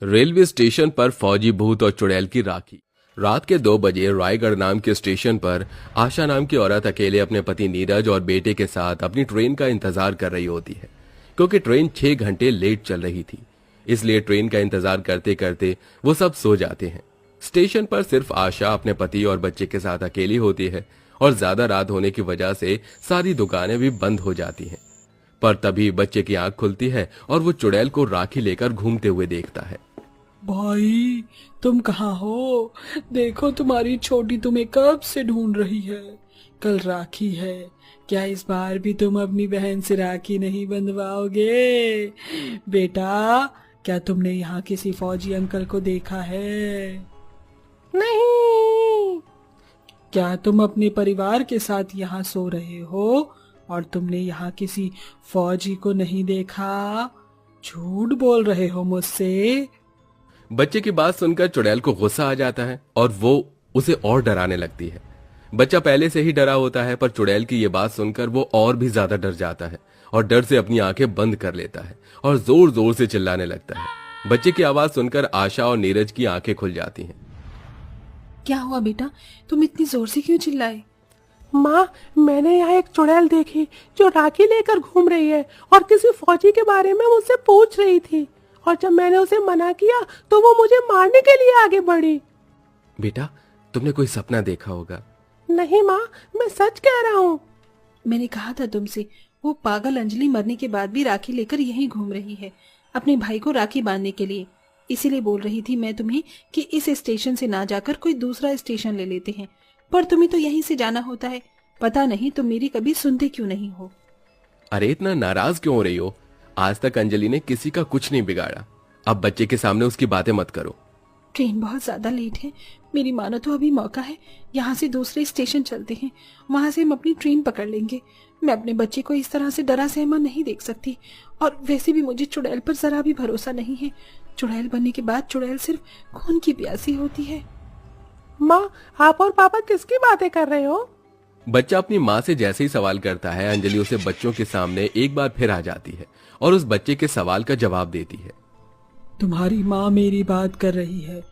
Railway station पर फौजी भूत और चुड़ैल की राखी। रात के 2 बजे रायगढ़ नाम के स्टेशन पर आशा नाम की औरत अकेले अपने पति नीरज और बेटे के साथ अपनी ट्रेन का इंतजार कर रही होती है। क्योंकि ट्रेन 6 घंटे लेट चल रही थी, इसलिए ट्रेन का इंतजार करते करते वो सब सो जाते हैं। स्टेशन पर सिर्फ आशा अपने पति और बच्चे के साथ अकेली होती है और ज्यादा रात होने की वजह से सारी दुकानें भी बंद हो जाती हैं। पर तभी बच्चे की आंख खुलती है और वो चुड़ैल को राखी लेकर घूमते हुए देखता है। भाई, तुम कहाँ हो? देखो, तुम्हारी छोटी तुम्हें कब से ढूंढ रही है। कल राखी है, क्या इस बार भी तुम अपनी बहन से राखी नहीं बंधवाओगे? बेटा, क्या तुमने यहाँ किसी फौजी अंकल को देखा है? नहीं। क्या तुम अपने परिवार के साथ यहाँ सो रहे हो और तुमने यहाँ किसी फौजी को नहीं देखा? झूठ बोल रहे हो मुझसे। बच्चे की बात सुनकर चुड़ैल को गुस्सा आ जाता है और वो उसे और डराने लगती है। बच्चा पहले से ही डरा होता है, पर चुड़ैल की ये बात सुनकर वो और भी ज्यादा डर जाता है और डर से अपनी आंखें बंद कर लेता है और जोर जोर से चिल्लाने लगता है। बच्चे की आवाज सुनकर आशा और नीरज की आंखें खुल जाती हैं। क्या हुआ बेटा, तुम इतनी जोर से क्यों चिल्लाए? माँ, मैंने यहाँ एक चुड़ैल देखी जो राखी लेकर घूम रही है और किसी फौजी के बारे में मुझसे पूछ रही थी, और जब मैंने उसे मना किया तो वो मुझे मारने के लिए आगे बढ़ी। बेटा, तुमने कोई सपना देखा होगा। नहीं माँ, मैं सच कह रहा हूँ। मैंने कहा था तुमसे, वो पागल अंजलि मरने के बाद भी राखी लेकर यहीं घूम रही है, अपने भाई को राखी बांधने के लिए। इसीलिए बोल रही थी मैं तुम्हें कि इस स्टेशन से ना जाकर कोई दूसरा स्टेशन ले लेते हैं, पर तुम्हें तो यहीं से जाना होता है। पता नहीं तुम मेरी कभी सुनते क्यों नहीं हो। अरे इतना नाराज क्यों हो रही हो? आज तक अंजलि ने किसी का कुछ नहीं बिगाड़ा। अब बच्चे के सामने उसकी बातें मत करो। ट्रेन बहुत ज्यादा लेट है, मेरी मानो तो अभी मौका है। यहाँ से दूसरे स्टेशन चलते हैं, वहां से हम अपनी ट्रेन पकड़ लेंगे। मैं अपने बच्चे को इस तरह से डरा सहमा नहीं देख सकती, और वैसे भी मुझे चुड़ैल पर जरा भी भरोसा नहीं है। चुड़ैल बनने के बाद चुड़ैल सिर्फ खून की प्यासी होती है। माँ, आप और पापा किसकी बातें कर रहे हो? बच्चा अपनी माँ से जैसे ही सवाल करता है, अंजलि उसे बच्चों के सामने एक बार फिर आ जाती है और उस बच्चे के सवाल का जवाब देती है। तुम्हारी माँ मेरी बात कर रही है।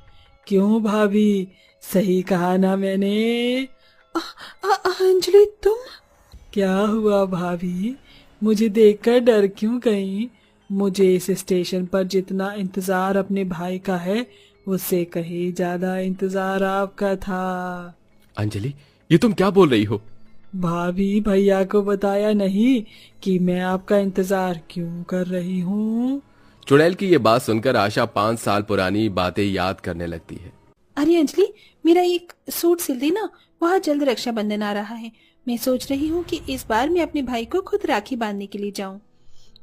क्यों भाभी, सही कहा ना मैंने? अंजलि, तुम? क्या हुआ भाभी, मुझे देखकर डर क्यों गई? मुझे इस स्टेशन पर जितना इंतजार अपने भाई का है, उससे कहीं ज्यादा इंतजार आपका था। अंजलि, ये तुम क्या बोल रही हो? भाभी, भैया को बताया नहीं कि मैं आपका इंतजार क्यों कर रही हूँ? चुड़ैल की ये बात सुनकर आशा 5 साल पुरानी बातें याद करने लगती है। अरे अंजलि, मेरा एक सूट सिल देना, वहाँ जल्द रक्षाबंधन आ रहा है। मैं सोच रही हूँ कि इस बार मैं अपने भाई को खुद राखी बांधने के लिए जाऊँ।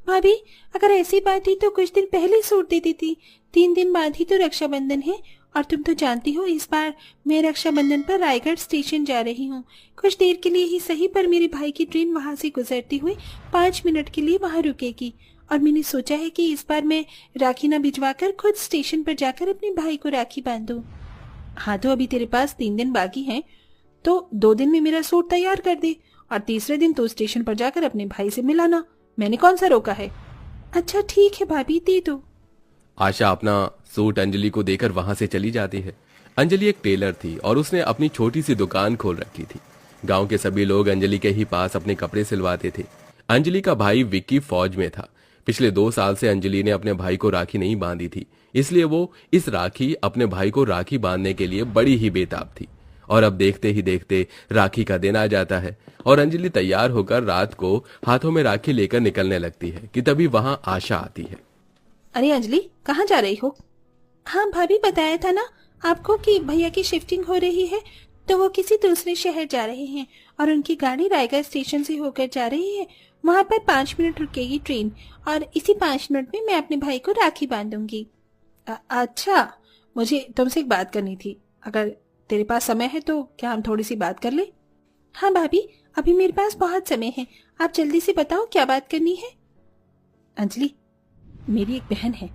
भाभी, अगर ऐसी बात थी तो कुछ दिन पहले सूट दे देती। 3 दिन बाद ही तो रक्षाबंधन है, और तुम तो जानती हो इस बार मैं रक्षाबंधन पर रायगढ़ स्टेशन जा रही हूँ। कुछ देर के लिए ही सही, पर मेरे भाई की ट्रेन वहाँ से गुजरती हुई 5 मिनट के लिए वहाँ रुकेगी, और मैंने सोचा है कि इस बार मैं राखी न भिजवाकर खुद स्टेशन पर जाकर अपने भाई को राखी बांधूं। हाँ, तो अभी तेरे पास 3 दिन बाकी हैं, तो 2 दिन में मेरा सूट तैयार कर दे, और तीसरे दिन तो स्टेशन पर जाकर अपने भाई से मिलाना। मैंने कौन सा रोका है? अच्छा ठीक है भाभी, दे दो। आशा अपना सूट अंजलि को देकर वहां से चली जाती है। अंजलि एक टेलर थी और उसने अपनी छोटी सी दुकान खोल रखी थी। गांव के सभी लोग अंजलि के ही पास अपने कपड़े सिलवाते थे। अंजलि का भाई विक्की फौज में था। पिछले 2 साल से अंजलि ने अपने भाई को राखी नहीं बांधी थी, इसलिए वो इस राखी अपने भाई को राखी बांधने के लिए बड़ी ही बेताब थी। और अब देखते ही देखते राखी का दिन आ जाता है और अंजलि तैयार होकर रात को हाथों में राखी लेकर निकलने लगती है कि तभी वहां आशा आती है। अरे अंजलि, कहाँ जा रही हो? हाँ भाभी, बताया था ना आपको कि भैया की शिफ्टिंग हो रही है, तो वो किसी दूसरे शहर जा रहे हैं और उनकी गाड़ी रायगढ़ स्टेशन से होकर जा रही है। वहाँ पर 5 मिनट रुकेगी ट्रेन, और इसी 5 मिनट में मैं अपने भाई को राखी बांधूंगी। अच्छा, मुझे तुमसे एक बात करनी थी। अगर तेरे पास समय है तो क्या हम थोड़ी सी बात कर ले? हाँ भाभी, अभी मेरे पास बहुत समय है, आप जल्दी से बताओ क्या बात करनी है। अंजलि, मेरी एक बहन है,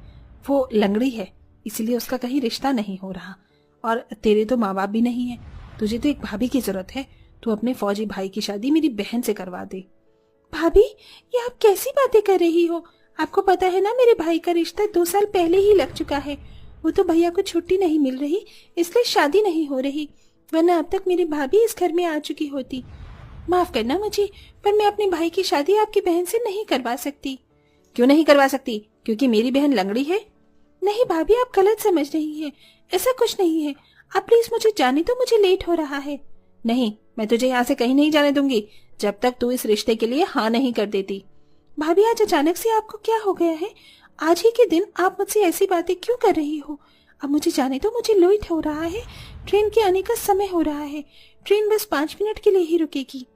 वो लंगड़ी है, इसलिए उसका कहीं रिश्ता नहीं हो रहा, और तेरे तो माँ बाप भी नहीं है। तुझे तो एक भाभी की जरूरत है। तू अपने फौजी भाई की शादी मेरी बहन से करवा दे। भाभी, ये आप कैसी बातें कर रही हो? आपको पता है ना, मेरे भाई का रिश्ता 2 साल पहले ही लग चुका है, वो तो भैया को छुट्टी नहीं मिल रही, इसलिए शादी नहीं हो रही, वरना अब तक मेरी भाभी इस घर में आ चुकी होती। माफ करना मुझे, पर मैं अपने भाई की शादी आपकी बहन से नहीं करवा सकती। क्यों नहीं करवा सकती? क्योंकि मेरी बहन लंगड़ी है? नहीं भाभी, आप गलत समझ रही हैं, ऐसा कुछ नहीं है। आप प्लीज मुझे जाने दो, मुझे लेट हो रहा है। नहीं, मैं तुझे यहाँ से कहीं नहीं जाने दूंगी जब तक तू इस रिश्ते के लिए हाँ नहीं कर देती। भाभी, आज अचानक से आपको क्या हो गया है? आज ही के दिन आप मुझसे ऐसी बातें क्यों कर रही हो? अब मुझे जाने दो, मुझे लेट हो रहा है, ट्रेन के आने का समय हो रहा है, ट्रेन बस 5 मिनट के लिए ही रुकेगी।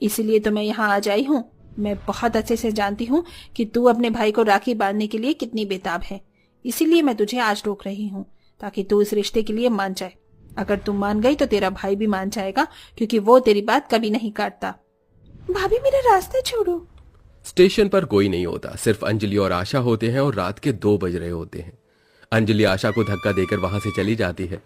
इसीलिए तो मैं यहाँ आ जाई हूँ। मैं बहुत अच्छे से जानती हूँ कि तू अपने भाई को राखी बांधने के लिए कितनी बेताब है, इसीलिए मैं तुझे आज रोक रही हूँ, ताकि तू इस रिश्ते के लिए मान जाए। अगर तू मान गई तो तेरा भाई भी मान जाएगा, क्योंकि वो तेरी बात कभी नहीं काटता। भाभी, मेरा रास्ता छोड़ो। स्टेशन पर कोई नहीं होता, सिर्फ अंजलि और आशा होते हैं और रात के 2 बज रहे होते हैं। अंजलि आशा को धक्का देकर वहां से चली जाती है।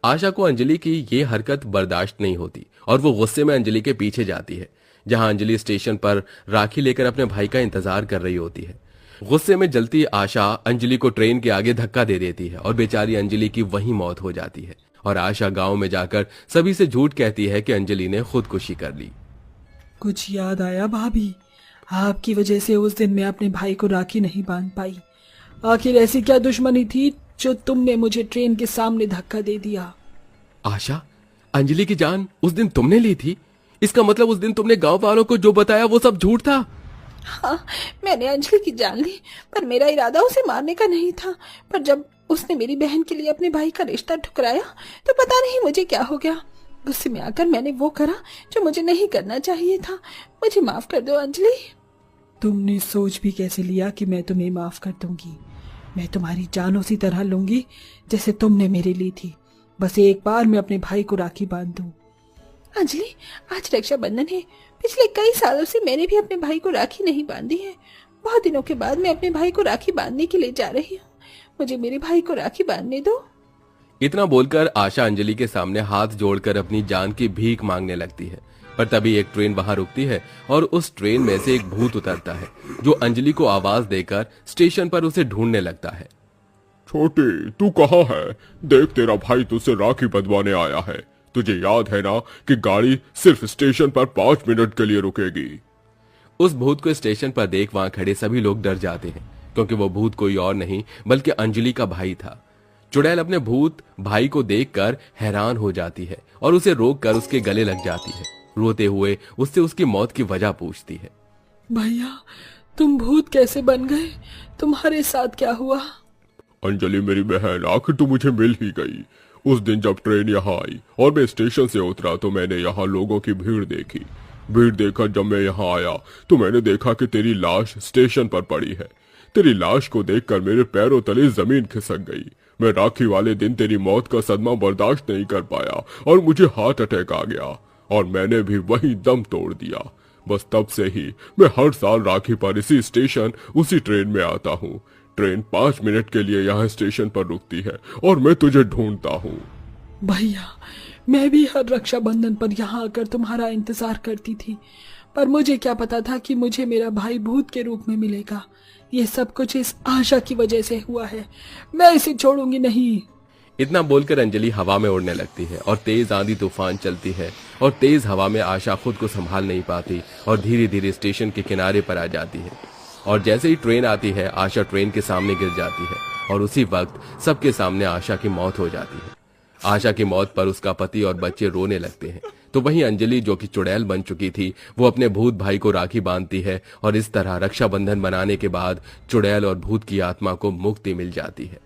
आशा को अंजलि की ये हरकत बर्दाश्त नहीं होती और वो गुस्से में अंजलि के पीछे जाती है, जहां अंजलि स्टेशन पर राखी लेकर अपने भाई का इंतजार कर रही होती है। गुस्से में जलती आशा अंजलि को ट्रेन के आगे धक्का दे देती है और बेचारी अंजलि की वहीं मौत हो जाती है। और आशा गांव में जाकर सभी से झूठ कहती है कि अंजलि ने खुदकुशी कर ली। कुछ याद आया भाभी? आपकी वजह से उस दिन मैं अपने भाई को राखी नहीं बांध पाई। आखिर ऐसी क्या दुश्मनी थी जो तुमने मुझे ट्रेन के सामने धक्का दे दिया? आशा, अंजलि की जान उस दिन तुमने ली थी? इसका मतलब उस दिन तुमने गांव वालों को जो बताया वो सब झूठ था? हाँ, मैंने अंजलि की जान ली, पर मेरा इरादा उसे मारने का नहीं था। पर जब उसने मेरी बहन के लिए अपने भाई का रिश्ता ठुकराया तो पता नहीं मुझे क्या हो गया। गुस्से में आकर मैंने वो करा जो मुझे नहीं करना चाहिए था। मुझे माफ कर दो अंजलि। तुमने सोच भी कैसे लिया कि मैं तुम्हें माफ कर दूंगी? मैं तुम्हारी जान उसी तरह लूंगी जैसे तुमने मेरी ली थी। बस एक बार मैं अपने भाई को राखी बांध दूं। अंजलि, आज रक्षाबंधन है। पिछले कई सालों से मैंने भी अपने भाई को राखी नहीं बांधी है। बहुत दिनों के बाद मैं अपने भाई को राखी बांधने के लिए जा रही हूँ। मुझे मेरे भाई को राखी बांधने दो। इतना बोलकर आशा अंजलि के सामने हाथ जोड़कर अपनी जान की भीख मांगने लगती है। पर तभी एक ट्रेन वहां रुकती है और उस ट्रेन में से एक भूत उतरता है, जो अंजलि को आवाज देकर स्टेशन पर उसे ढूंढने लगता है। छोटी, तू कहाँ है? देख, तेरा भाई तुझसे राखी बंधवाने आया है। तुझे याद है ना कि गाड़ी सिर्फ स्टेशन पर 5 मिनट के लिए रुकेगी। उस भूत को स्टेशन पर देख वहां खड़े सभी लोग डर जाते हैं, क्योंकि वो भूत कोई और नहीं बल्कि अंजलि का भाई था। चुड़ैल अपने भूत भाई को देखकर हैरान हो जाती है और उसे रोककर उसके गले लग जाती है। रोते हुए उससे उसकी मौत की वजह पूछती है। भैया, तुम भूत कैसे बन गए? तुम्हारे साथ क्या हुआ? अंजलि मेरी बहन, आखिर तू मुझे मिल ही गई। उस दिन जब ट्रेन यहाँ आई और मैं स्टेशन से उतरा तो मैंने यहाँ लोगों की भीड़ देखी। भीड़ देखकर जब मैं यहाँ आया तो मैंने देखा कि तेरी लाश स्टेशन पर पड़ी है। तेरी लाश को देखकर मेरे पैरों तले जमीन खिसक गई। मैं राखी वाले दिन तेरी मौत का सदमा बर्दाश्त नहीं कर पाया और मुझे हार्ट अटैक आ गया और मैंने भी वहीं दम तोड़ दिया। बस तब से ही मैं हर साल राखी पर इसी स्टेशन उसी ट्रेन में आता हूँ। ट्रेन 5 मिनट के लिए यहाँ स्टेशन पर रुकती है और मैं तुझे ढूंढता हूँ। भैया, मैं भी हर रक्षाबंधन पर यहाँ आकर तुम्हारा इंतजार करती थी, पर मुझे क्या पता था कि मुझे मेरा भाई भूत के रूप में मिलेगा। ये सब कुछ इस आशा की वजह से हुआ है। मैं इसे छोड़ूंगी नहीं। इतना बोलकर अंजलि हवा में उड़ने लगती है और तेज आंधी तूफान चलती है और तेज हवा में आशा खुद को संभाल नहीं पाती और धीरे धीरे स्टेशन के किनारे पर आ जाती है। और जैसे ही ट्रेन आती है आशा ट्रेन के सामने गिर जाती है और उसी वक्त सबके सामने आशा की मौत हो जाती है। आशा की मौत पर उसका पति और बच्चे रोने लगते हैं, तो वहीं अंजलि, जो कि चुड़ैल बन चुकी थी, वो अपने भूत भाई को राखी बांधती है और इस तरह रक्षाबंधन मनाने के बाद चुड़ैल और भूत की आत्मा को मुक्ति मिल जाती है।